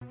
Hi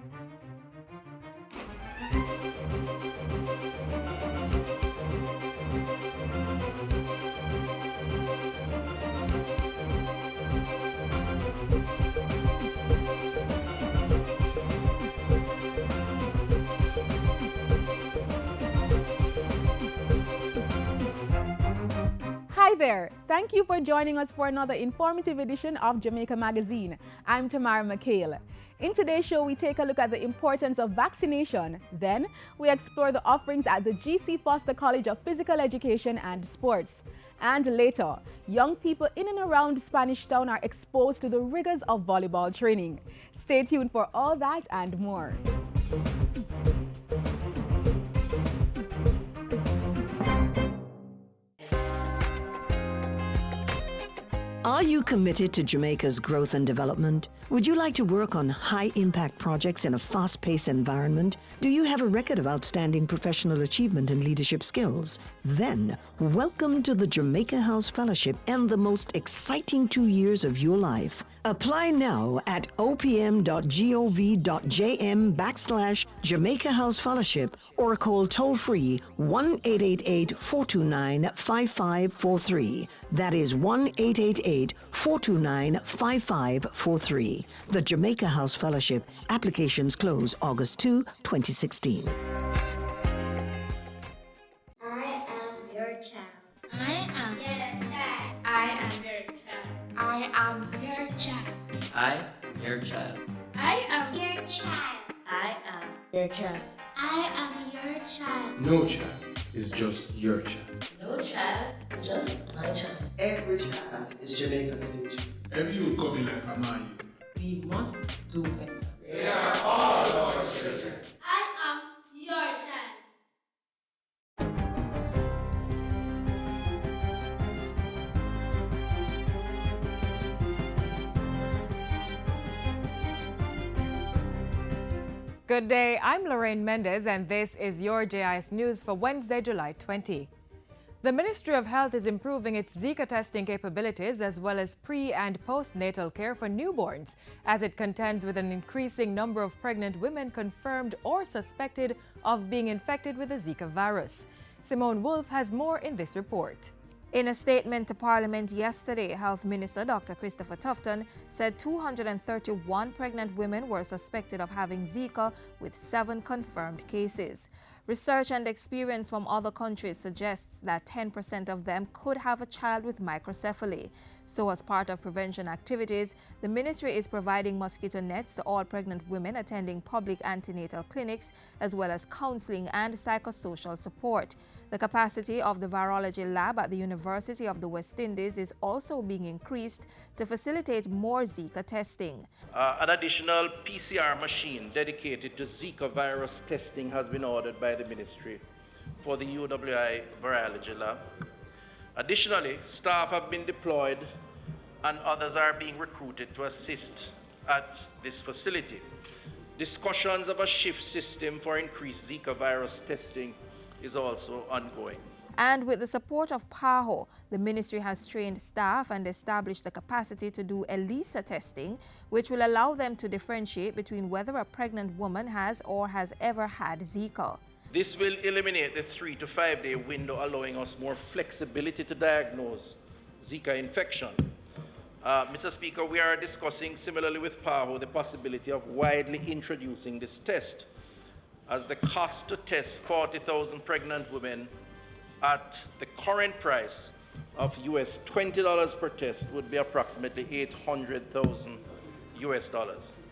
there! Thank you for joining us for another informative edition of Jamaica Magazine. I'm Tamara McHale. In today's show, we take a look at the importance of vaccination. Then, we explore the offerings at the G.C. Foster College of Physical Education and Sports. And later, young people in and around Spanish Town are exposed to the rigors of volleyball training. Stay tuned for all that and more. Are you committed to Jamaica's growth and development? Would you like to work on high-impact projects in a fast-paced environment? Do you have a record of outstanding professional achievement and leadership skills? Then, welcome to the Jamaica House Fellowship and the most exciting 2 years of your life. Apply now at opm.gov.jm/Jamaica House Fellowship or call toll-free 1-888-429-5543. That is 1-888-429-5543. The Jamaica House Fellowship. Applications close August 2, 2016. I am your child. I am Your child. I am your child. I am your child. I am your child. I am Your child. I am Your child. I am your child. No child is just your child. No child is just my child. Every child is Jamaica's future. Every you coming like a man. We must do better. They are all our children. I am your child. Good day, I'm Lorraine Mendez and this is your JIS News for Wednesday, July 20. The Ministry of Health is improving its Zika testing capabilities as well as pre- and postnatal care for newborns as it contends with an increasing number of pregnant women confirmed or suspected of being infected with the Zika virus. Simone Wolfe has more in this report. In a statement to Parliament yesterday, Health Minister Dr. Christopher Tufton said 231 pregnant women were suspected of having Zika, with 7 confirmed cases. Research and experience from other countries suggests that 10% of them could have a child with microcephaly. So as part of prevention activities, the ministry is providing mosquito nets to all pregnant women attending public antenatal clinics, as well as counseling and psychosocial support. The capacity of the virology lab at the University of the West Indies is also being increased to facilitate more Zika testing. An additional PCR machine dedicated to Zika virus testing has been ordered by the ministry for the UWI virology lab. Additionally, staff have been deployed and others are being recruited to assist at this facility. Discussions of a shift system for increased Zika virus testing is also ongoing. And with the support of PAHO, the ministry has trained staff and established the capacity to do ELISA testing, which will allow them to differentiate between whether a pregnant woman has or has ever had Zika. This will eliminate the 3 to 5 day window, allowing us more flexibility to diagnose Zika infection. Mr. Speaker, we are discussing similarly with PAHO the possibility of widely introducing this test, as the cost to test 40,000 pregnant women at the current price of US $20 per test would be approximately $800,000 US.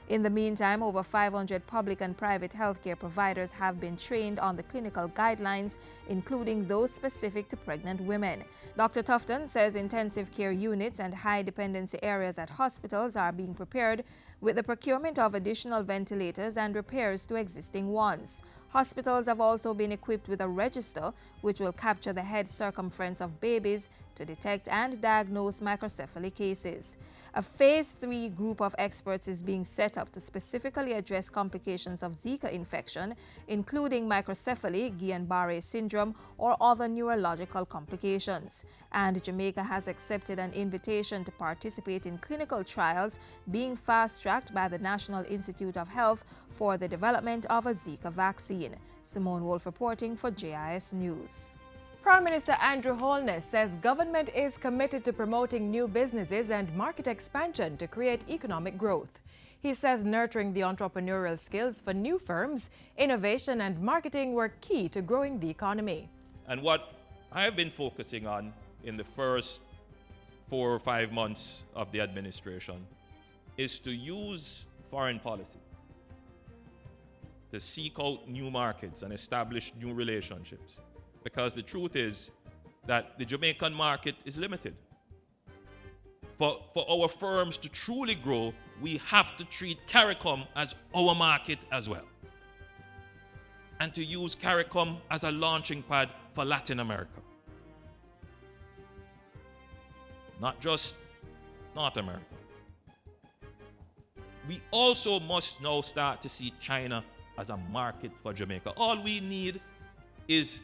In the meantime, over 500 public and private healthcare providers have been trained on the clinical guidelines, including those specific to pregnant women. Dr. Tufton says intensive care units and high dependency areas at hospitals are being prepared with the procurement of additional ventilators and repairs to existing ones. Hospitals have also been equipped with a register which will capture the head circumference of babies to detect and diagnose microcephaly cases. A Phase 3 group of experts is being set up to specifically address complications of Zika infection, including microcephaly, Guillain-Barré syndrome, or other neurological complications. And Jamaica has accepted an invitation to participate in clinical trials being fast-tracked contract by the National Institute of Health for the development of a Zika vaccine. Simone Wolf reporting for JIS News. Prime Minister Andrew Holness says government is committed to promoting new businesses and market expansion to create economic growth. He says nurturing the entrepreneurial skills for new firms, innovation and marketing were key to growing the economy. And what I have been focusing on in the first 4 or 5 months of the administration is to use foreign policy to seek out new markets and establish new relationships. Because the truth is that the Jamaican market is limited. For our firms to truly grow, we have to treat CARICOM as our market as well. And to use CARICOM as a launching pad for Latin America. Not just North America. We also must now start to see China as a market for Jamaica. All we need is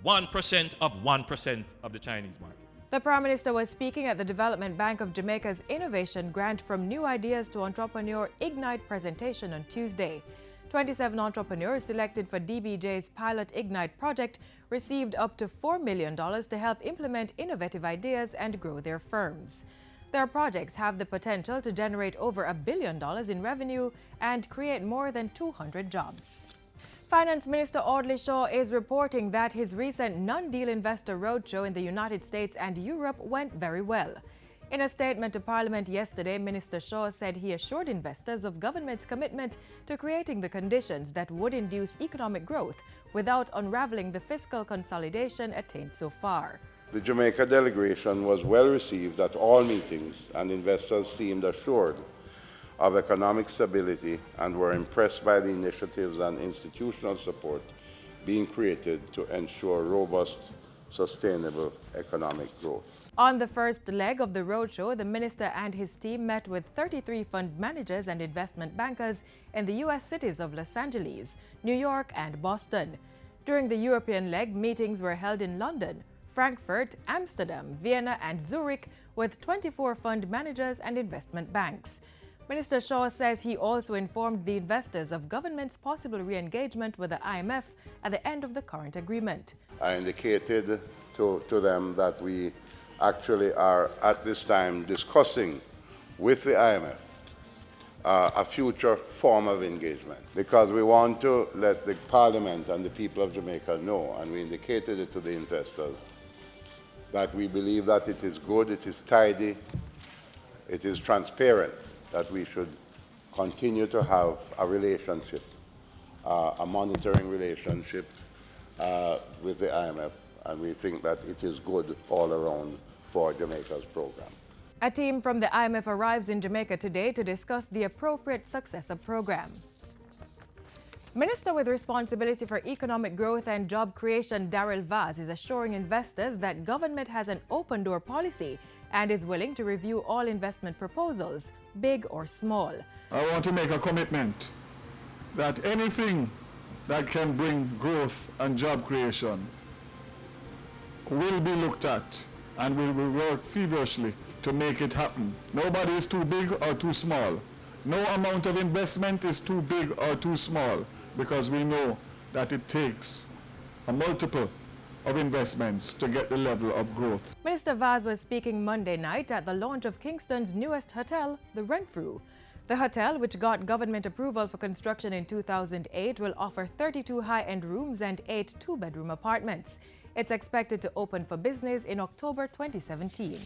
1% of 1% of the Chinese market. The Prime Minister was speaking at the Development Bank of Jamaica's Innovation Grant from New Ideas to Entrepreneur Ignite presentation on Tuesday. 27 entrepreneurs selected for DBJ's Pilot Ignite project received up to $4 million to help implement innovative ideas and grow their firms. Their projects have the potential to generate over $1 billion in revenue and create more than 200 jobs. Finance Minister Audley Shaw is reporting that his recent non-deal investor roadshow in the United States and Europe went very well. In a statement to Parliament yesterday, Minister Shaw said he assured investors of government's commitment to creating the conditions that would induce economic growth without unraveling the fiscal consolidation attained so far. The Jamaica delegation was well received at all meetings, and investors seemed assured of economic stability and were impressed by the initiatives and institutional support being created to ensure robust, sustainable economic growth. On the first leg of the roadshow, the minister and his team met with 33 fund managers and investment bankers in the U.S. cities of Los Angeles, New York, and Boston. During the European leg, meetings were held in London, Frankfurt, Amsterdam, Vienna, and Zurich with 24 fund managers and investment banks. Minister Shaw says he also informed the investors of government's possible re-engagement with the IMF at the end of the current agreement. I indicated to them that we actually are at this time discussing with the IMF a future form of engagement, because we want to let the Parliament and the people of Jamaica know, and we indicated it to the investors, that we believe that it is good, it is tidy, it is transparent, that we should continue to have a relationship, a monitoring relationship with the IMF, and we think that it is good all around for Jamaica's program. A team from the IMF arrives in Jamaica today to discuss the appropriate successor program. Minister with responsibility for economic growth and job creation, Darrell Vaz, is assuring investors that government has an open door policy and is willing to review all investment proposals, big or small. I want to make a commitment that anything that can bring growth and job creation will be looked at, and we will work feverishly to make it happen. Nobody is too big or too small. No amount of investment is too big or too small, because we know that it takes a multiple of investments to get the level of growth. Minister Vaz was speaking Monday night at the launch of Kingston's newest hotel, the Renfrew. The hotel, which got government approval for construction in 2008, will offer 32 high-end rooms and 8 two-bedroom apartments. It's expected to open for business in October 2017.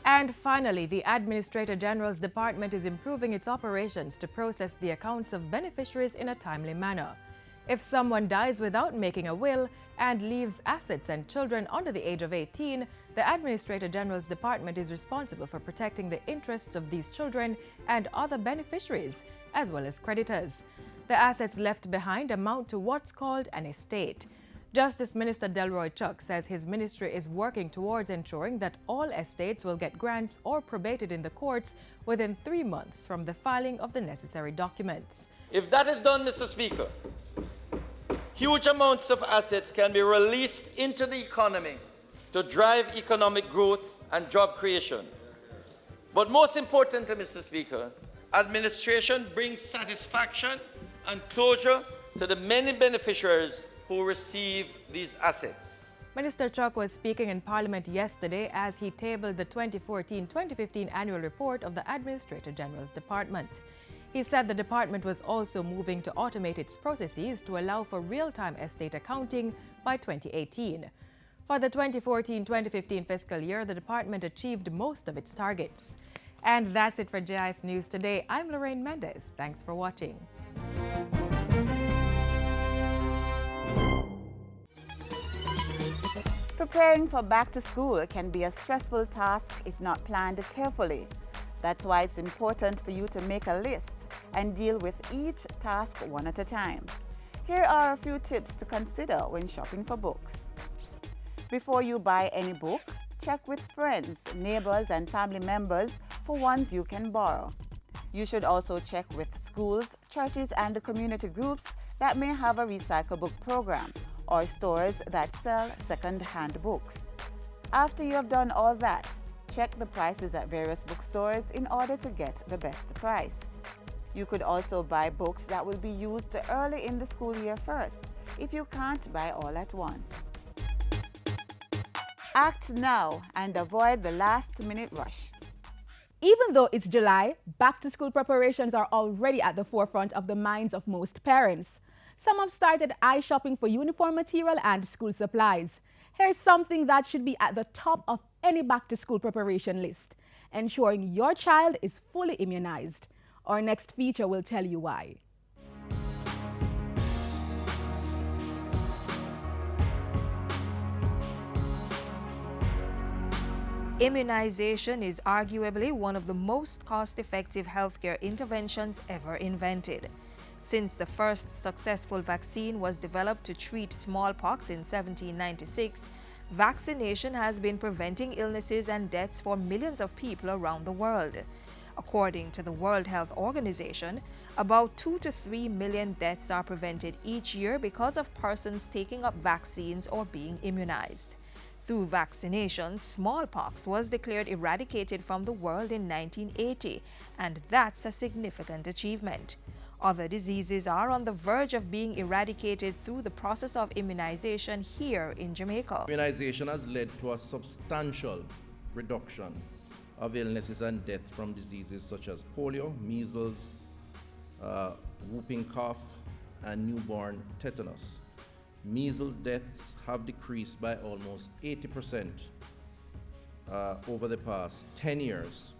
And finally, the Administrator General's Department is improving its operations to process the accounts of beneficiaries in a timely manner. If someone dies without making a will and leaves assets and children under the age of 18, the Administrator General's Department is responsible for protecting the interests of these children and other beneficiaries, as well as creditors. The assets left behind amount to what's called an estate. Justice Minister Delroy Chuck says his ministry is working towards ensuring that all estates will get grants or probated in the courts within 3 months from the filing of the necessary documents. If that is done, Mr. Speaker, huge amounts of assets can be released into the economy to drive economic growth and job creation. But most importantly, Mr. Speaker, Administration brings satisfaction and closure to the many beneficiaries who receive these assets. Minister Chuck was speaking in Parliament yesterday as he tabled the 2014-2015 annual report of the Administrator General's Department. He said the department was also moving to automate its processes to allow for real-time estate accounting by 2018. For the 2014-2015 fiscal year, the department achieved most of its targets. And that's it for JIS News today. I'm Lorraine Mendez. Thanks for watching. Preparing for back to school can be a stressful task if not planned carefully. That's why it's important for you to make a list and deal with each task one at a time. Here are a few tips to consider when shopping for books. Before you buy any book, check with friends, neighbors, and family members for ones you can borrow. You should also check with schools, churches, and community groups that may have a recycle book program, or stores that sell second-hand books. After you have done all that, check the prices at various bookstores in order to get the best price. You could also buy books that will be used early in the school year first, if you can't buy all at once. Act now and avoid the last-minute rush. Even though it's July, back-to-school preparations are already at the forefront of the minds of most parents. Some have started eye shopping for uniform material and school supplies. Here's something that should be at the top of any back-to-school preparation list: ensuring your child is fully immunized. Our next feature will tell you why. Immunization is arguably one of the most cost-effective healthcare interventions ever invented. Since the first successful vaccine was developed to treat smallpox in 1796, vaccination has been preventing illnesses and deaths for millions of people around the world. According to the World Health Organization, about 2 to 3 million deaths are prevented each year because of persons taking up vaccines or being immunized. Through vaccination, smallpox was declared eradicated from the world in 1980, and that's a significant achievement. Other diseases are on the verge of being eradicated through the process of immunization here in Jamaica. Immunization has led to a substantial reduction of illnesses and death from diseases such as polio, measles, whooping cough, and newborn tetanus. Measles deaths have decreased by almost 80% over the past 10 years,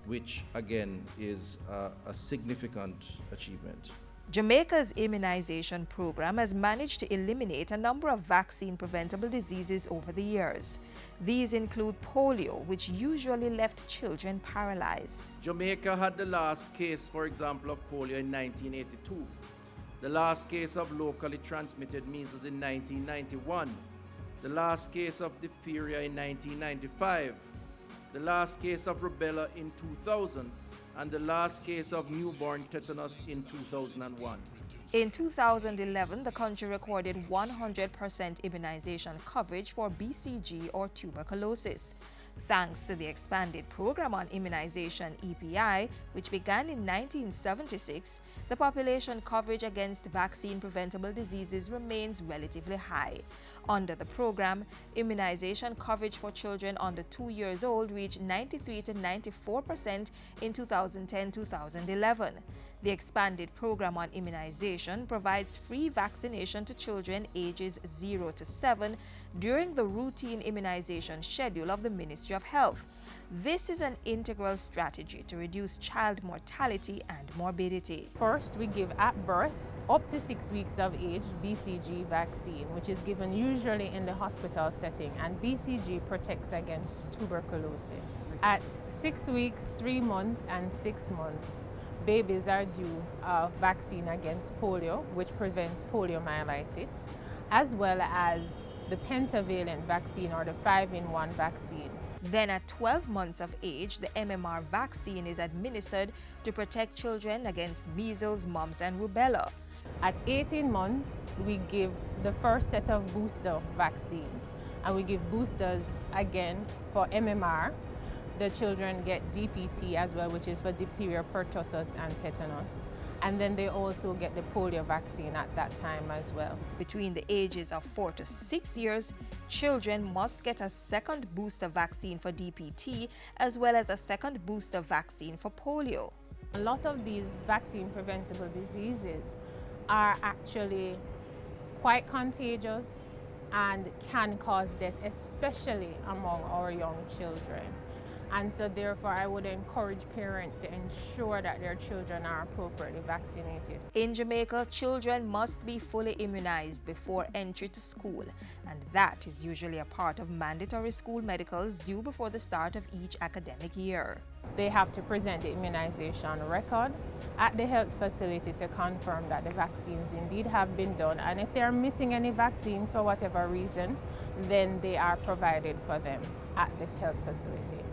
which again is a significant achievement. Jamaica's immunization program has managed to eliminate a number of vaccine-preventable diseases over the years. These include polio, which usually left children paralyzed. Jamaica had the last case, for example, of polio in 1982, the last case of locally transmitted measles in 1991, the last case of diphtheria in 1995, the last case of rubella in 2000, and the last case of newborn tetanus in 2001. In 2011, the country recorded 100% immunization coverage for BCG or tuberculosis. Thanks to the expanded program on immunization EPI, which began in 1976, the population coverage against vaccine-preventable diseases remains relatively high. Under the program, immunization coverage for children under 2 years old reached 93 to 94% in 2010-2011. The expanded program on immunization provides free vaccination to children ages 0 to 7 during the routine immunization schedule of the Ministry of Health. This is an integral strategy to reduce child mortality and morbidity. First, we give at birth up to 6 weeks of age BCG vaccine, which is given usually in the hospital setting, and BCG protects against tuberculosis. At 6 weeks, 3 months, and 6 months, babies are due a vaccine against polio, which prevents poliomyelitis, as well as the pentavalent vaccine or the 5-in-1 vaccine. Then at 12 months of age, the MMR vaccine is administered to protect children against measles, mumps, and rubella. At 18 months, we give the first set of booster vaccines, and we give boosters again for MMR, The children get DPT as well, which is for diphtheria, pertussis, and tetanus. And then they also get the polio vaccine at that time as well. Between the ages of 4 to 6 years, children must get a second booster vaccine for DPT as well as a second booster vaccine for polio. A lot of these vaccine-preventable diseases are actually quite contagious and can cause death, especially among our young children. And so therefore, I would encourage parents to ensure that their children are appropriately vaccinated. In Jamaica, children must be fully immunized before entry to school, and that is usually a part of mandatory school medicals due before the start of each academic year. They have to present the immunization record at the health facility to confirm that the vaccines indeed have been done, and if they are missing any vaccines for whatever reason, then they are provided for them at the health facility.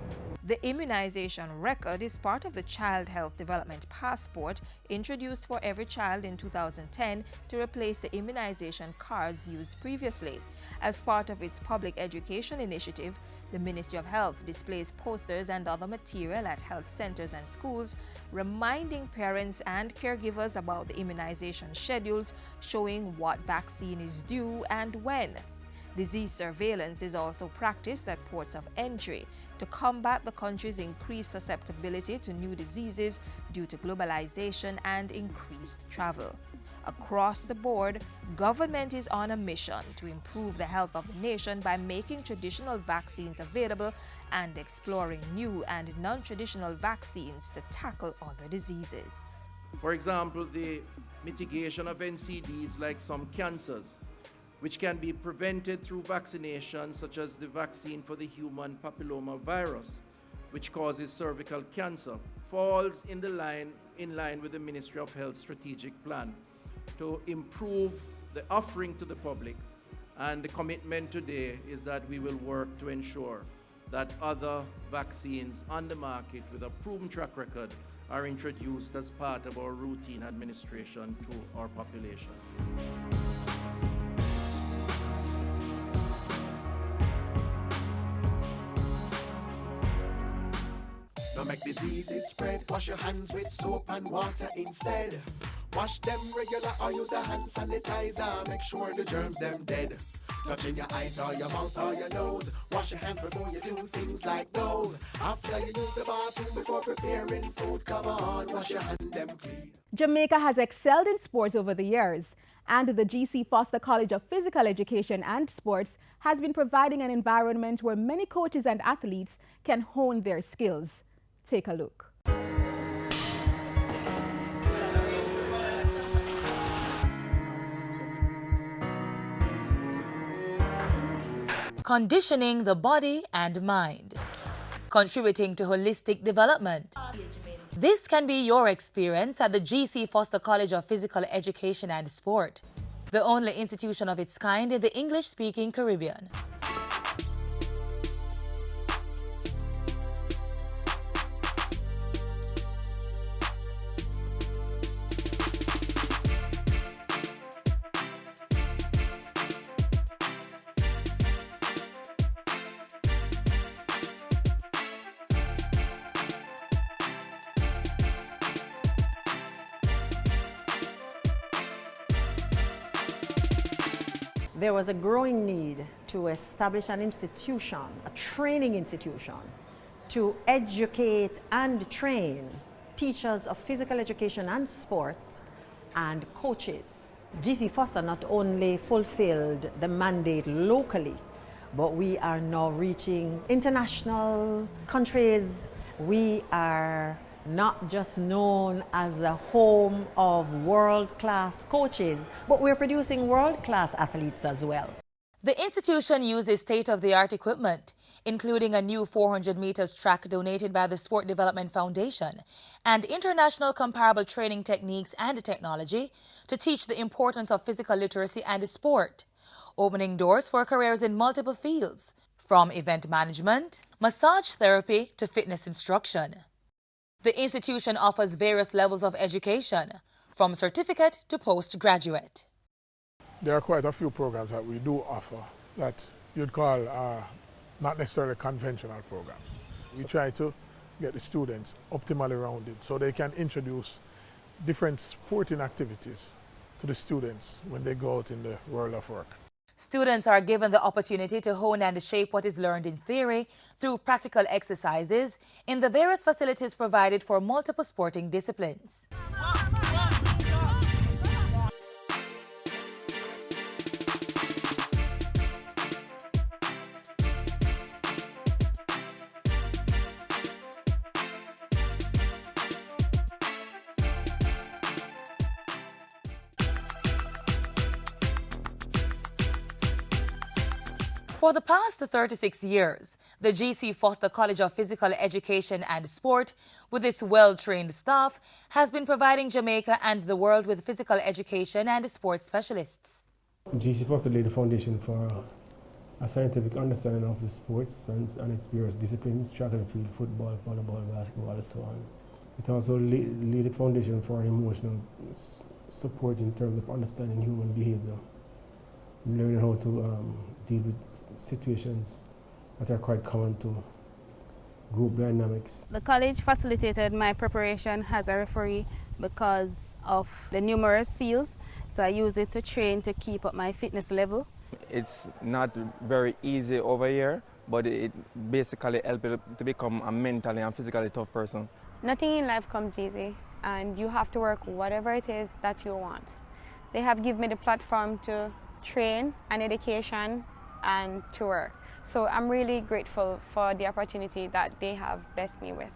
The immunization record is part of the Child Health Development Passport introduced for every child in 2010 to replace the immunization cards used previously. As part of its public education initiative, the Ministry of Health displays posters and other material at health centers and schools, reminding parents and caregivers about the immunization schedules, showing what vaccine is due and when. Disease surveillance is also practiced at ports of entry to combat the country's increased susceptibility to new diseases due to globalization and increased travel. Across the board, government is on a mission to improve the health of the nation by making traditional vaccines available and exploring new and non-traditional vaccines to tackle other diseases. For example, the mitigation of NCDs like some cancers, which can be prevented through vaccination, such as the vaccine for the human papilloma virus, which causes cervical cancer, falls in line with the Ministry of Health strategic plan to improve the offering to the public. And the commitment today is that we will work to ensure that other vaccines on the market with a proven track record are introduced as part of our routine administration to our population. Don't make diseases spread. Wash your hands with soap and water instead. Wash them regular or use a hand sanitizer. Make sure the germs them dead. Touching your eyes or your mouth or your nose. Wash your hands before you do things like those. After you use the bathroom before preparing food, come on, wash your hand them clean. Jamaica has excelled in sports over the years, and the G.C. Foster College of Physical Education and Sports has been providing an environment where many coaches and athletes can hone their skills. Take a look. Conditioning the body and mind, contributing to holistic development. This can be your experience at the G.C. Foster College of Physical Education and Sport, the only institution of its kind in the English-speaking Caribbean. There was a growing need to establish an institution, a training institution, to educate and train teachers of physical education and sports and coaches. GC Foster not only fulfilled the mandate locally, but we are now reaching international countries. We are not just known as the home of world-class coaches, but we're producing world-class athletes as well. The institution uses state-of-the-art equipment, including a new 400 meters track donated by the Sport Development Foundation, and international comparable training techniques and technology to teach the importance of physical literacy and sport, opening doors for careers in multiple fields, from event management, massage therapy to fitness instruction. The institution offers various levels of education, from certificate to postgraduate. There are quite a few programs that we do offer that you'd call not necessarily conventional programs. We try to get the students optimally rounded so they can introduce different sporting activities to the students when they go out in the world of work. Students are given the opportunity to hone and shape what is learned in theory through practical exercises in the various facilities provided for multiple sporting disciplines. For the past 36 years, the G.C. Foster College of Physical Education and Sport, with its well-trained staff, has been providing Jamaica and the world with physical education and sports specialists. G.C. Foster laid the foundation for a scientific understanding of the sports and its various disciplines, track and field, football, volleyball, basketball, and so on. It also laid the foundation for emotional support in terms of understanding human behavior, learning how to deal with situations that are quite common to group dynamics. The college facilitated my preparation as a referee because of the numerous fields, so I use it to train to keep up my fitness level. It's not very easy over here, but it basically helps you to become a mentally and physically tough person. Nothing in life comes easy, and you have to work whatever it is that you want. They have given me the platform to train and education and to work. So I'm really grateful for the opportunity that they have blessed me with.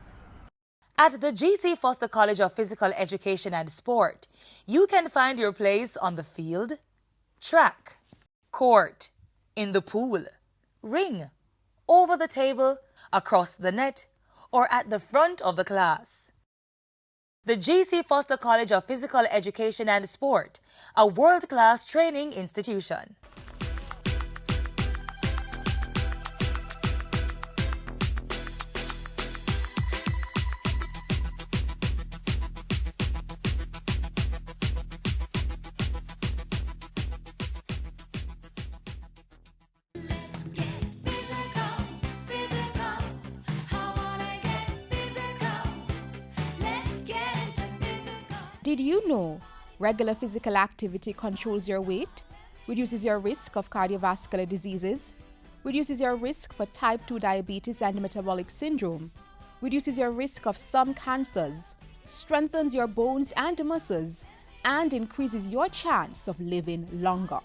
At the G.C. Foster College of Physical Education and Sport, you can find your place on the field, track, court, in the pool, ring, over the table, across the net, or at the front of the class. The G.C. Foster College of Physical Education and Sport, a world-class training institution. Did you know regular physical activity controls your weight, reduces your risk of cardiovascular diseases, reduces your risk for type 2 diabetes and metabolic syndrome, reduces your risk of some cancers, strengthens your bones and muscles, and increases your chance of living longer?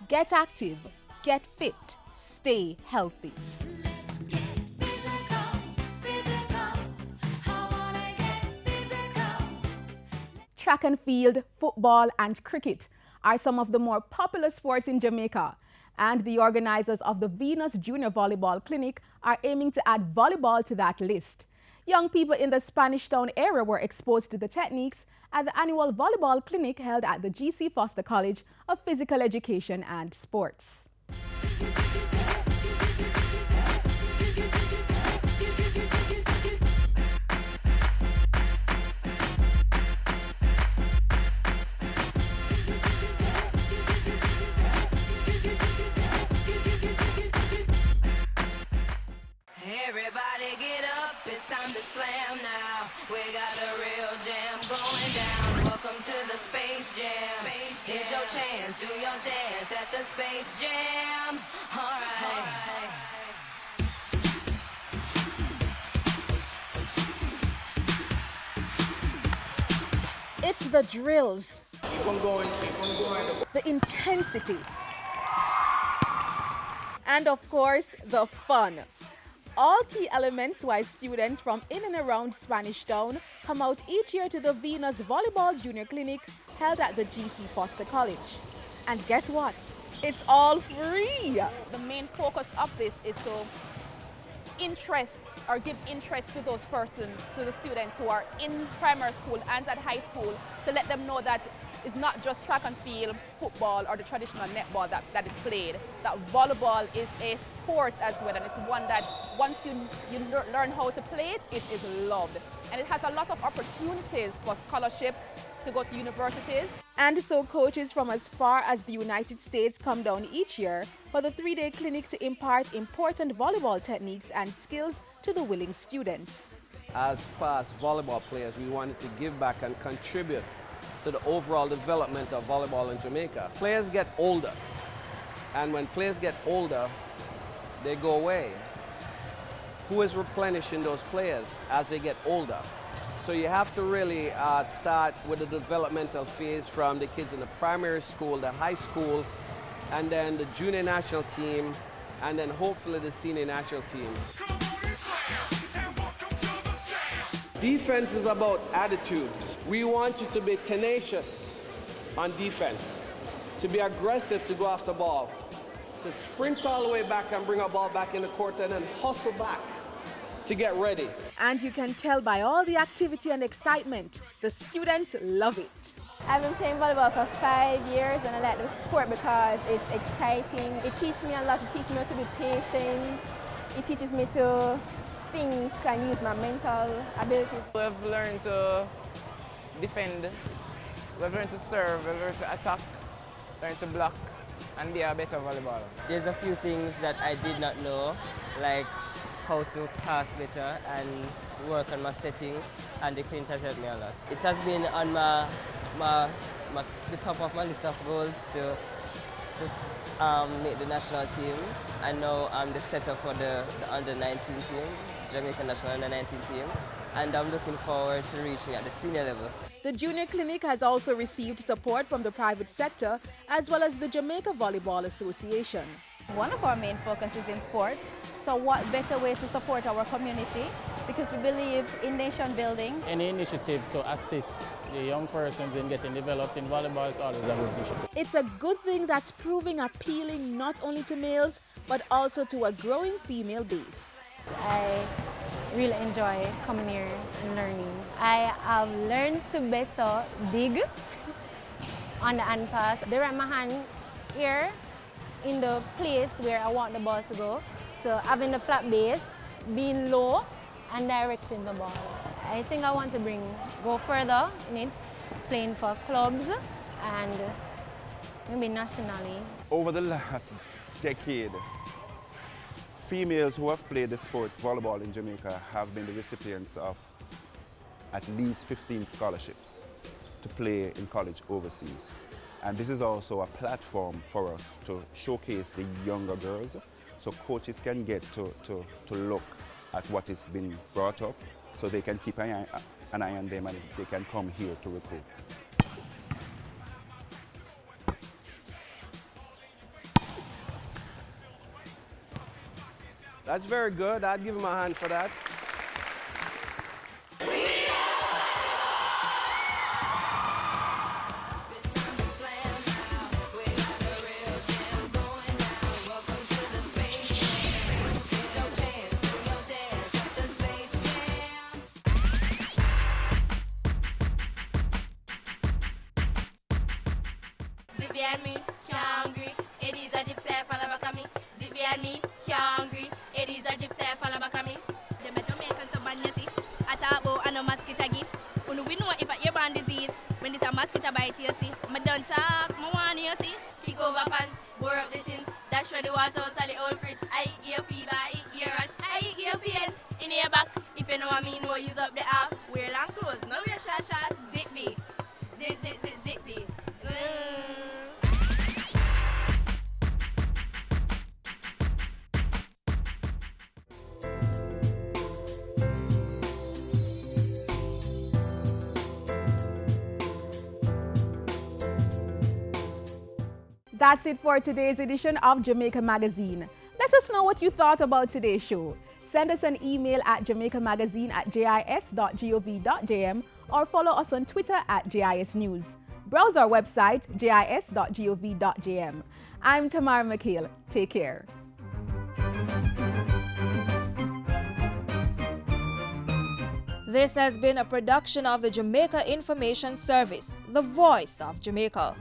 Get active, get fit, stay healthy. Track and field, football, and cricket are some of the more popular sports in Jamaica, and the organizers of the Venus Junior Volleyball Clinic are aiming to add volleyball to that list. Young people in the Spanish Town area were exposed to the techniques at the annual volleyball clinic held at the G.C. Foster College of Physical Education and Sports. Everybody get up, it's time to slam now. We got the real jam going down. Welcome to the Space Jam. Here's your chance, do your dance at the Space Jam. Alright. It's the drills, Keep on going, keep on going. the intensity, and of course, the fun. All key elements why students from in and around Spanish Town come out each year to the Venus Volleyball Junior Clinic held at the G.C. Foster College. And guess what? It's all free! The main focus of this is to give interest to those persons, to the students who are in primary school and at high school, to let them know that it's not just track and field, football, or the traditional netball that is played. That volleyball is a sport as well, and it's one that once you learn how to play it, it is loved. And it has a lot of opportunities for scholarships, to go to universities. And so coaches from as far as the United States come down each year for the 3-day clinic to impart important volleyball techniques and skills to the willing students. As past volleyball players, we wanted to give back and contribute to the overall development of volleyball in Jamaica. Players get older, and when players get older, they go away. Who is replenishing those players as they get older? So you have to really start with the developmental phase from the kids in the primary school, the high school, and then the junior national team, and then hopefully the senior national team. Defense is about attitude. We want you to be tenacious on defense, to be aggressive to go after ball, to sprint all the way back and bring a ball back in the court and then hustle back to get ready. And you can tell by all the activity and excitement, the students love it. I've been playing volleyball for 5 years and I like the sport because it's exciting. It teaches me a lot. It teaches me how to be patient. It teaches me to think and use my mental ability. We've learned to defend, we've learned to serve, we've learned to attack, learned to block and be a better volleyballer. There's a few things that I did not know, like how to pass better and work on my setting, and the clinic has helped me a lot. It has been on the top of my list of goals to make the national team, and now I'm the setter for the under-19 team, Jamaica national under-19 team, and I'm looking forward to reaching at the senior level. The junior clinic has also received support from the private sector as well as the Jamaica Volleyball Association. One of our main focuses in sports, so what better way to support our community, because we believe in nation building. Any initiative to assist the young persons in getting developed in volleyball is always a good initiative. It's a good thing that's proving appealing not only to males but also to a growing female base. I really enjoy coming here and learning. I have learned to better dig on the hand pass. They wrap my hand here in the place where I want the ball to go. So having the flat base, being low and directing the ball. I think I want to go further in it, playing for clubs and maybe nationally. Over the last decade, females who have played the sport volleyball in Jamaica have been the recipients of at least 15 scholarships to play in college overseas. And this is also a platform for us to showcase the younger girls, so coaches can get to look at what is being brought up, so they can keep an eye on them and they can come here to recruit. That's very good. I'd give him a hand for that. When this a mosquito bite, you see, I don't talk, I want you see. Kick over pants, bore up the tins, dash for the water out of the old fridge. I eat ear fever, I eat ear rash, I eat ear pain in your back. If you know what I mean, no use up the app. Wear long clothes, no wear short, zip me, zip me. That's it for today's edition of Jamaica Magazine. Let us know what you thought about today's show. Send us an email at jamaicamagazine@jis.gov.jm or follow us on Twitter @JISnews. Browse our website, jis.gov.jm. I'm Tamara McHale. Take care. This has been a production of the Jamaica Information Service, the voice of Jamaica.